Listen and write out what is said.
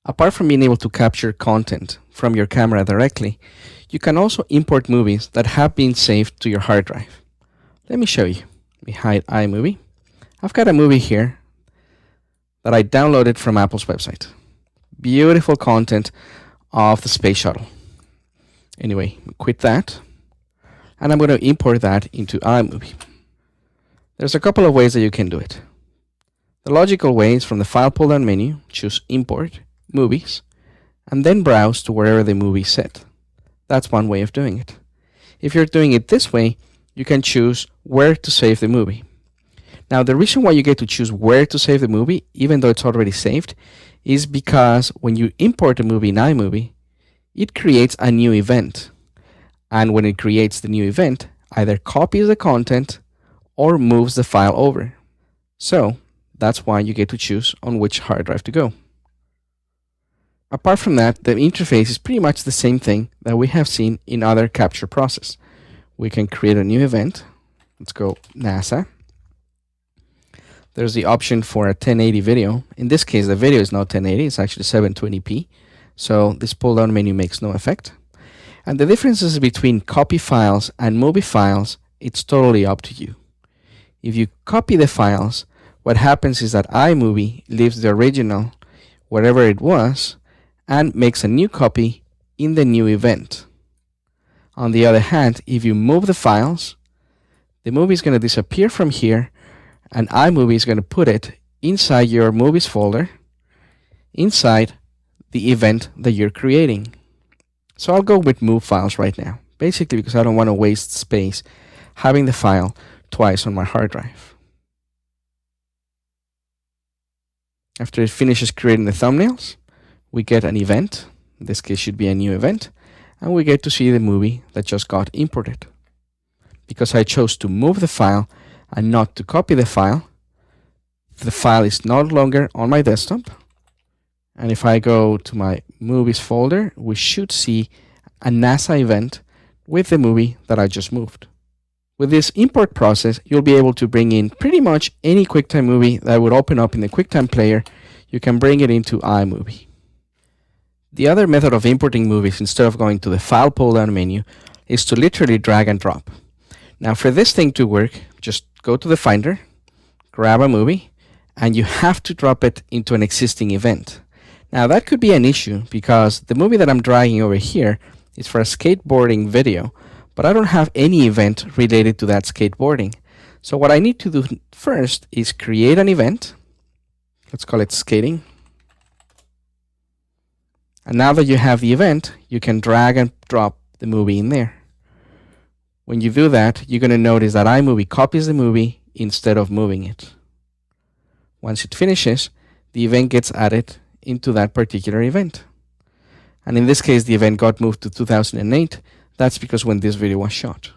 Apart from being able to capture content from your camera directly, you can also import movies that have been saved to your hard drive. Let me show you. Let me hide iMovie. I've got a movie here that I downloaded from Apple's website. Beautiful content of the space shuttle. Anyway, quit that, and I'm going to import that into iMovie. There's a couple of ways that you can do it. The logical way is from the File pull-down menu, choose Import, Movies, and then browse to wherever the movie is set. That's one way of doing it. If you're doing it this way, you can choose where to save the movie. Now, the reason why you get to choose where to save the movie, even though it's already saved, is because when you import a movie in iMovie, it creates a new event. And when it creates the new event, either copies the content or moves the file over. So that's why you get to choose on which hard drive to go. Apart from that, the interface is pretty much the same thing that we have seen in other capture process. We can create a new event. Let's go NASA. There's the option for a 1080 video. In this case, the video is not 1080, it's actually 720p. So this pull-down menu makes no effect. And the differences between copy files and movie files, it's totally up to you. If you copy the files, what happens is that iMovie leaves the original wherever it was and makes a new copy in the new event. On the other hand, if you move the files, the movie is going to disappear from here, and iMovie is going to put it inside your movies folder, inside the event that you're creating. So I'll go with move files right now, basically because I don't want to waste space having the file twice on my hard drive. After it finishes creating the thumbnails, we get an event. In this case, should be a new event, and we get to see the movie that just got imported. Because I chose to move the file and not to copy the file is no longer on my desktop. And if I go to my movies folder, we should see a NASA event with the movie that I just moved. With this import process, you'll be able to bring in pretty much any QuickTime movie that would open up in the QuickTime player. You can bring it into iMovie. The other method of importing movies instead of going to the File pull-down menu is to literally drag and drop. Now, for this thing to work, just go to the Finder, grab a movie, and you have to drop it into an existing event. Now, that could be an issue because the movie that I'm dragging over here is for a skateboarding video, but I don't have any event related to that skateboarding. So what I need to do first is create an event. Let's call it skating. And now that you have the event, you can drag and drop the movie in there. When you do that, you're going to notice that iMovie copies the movie instead of moving it. Once it finishes, the event gets added into that particular event. And in this case, the event got moved to 2008. That's because when this video was shot.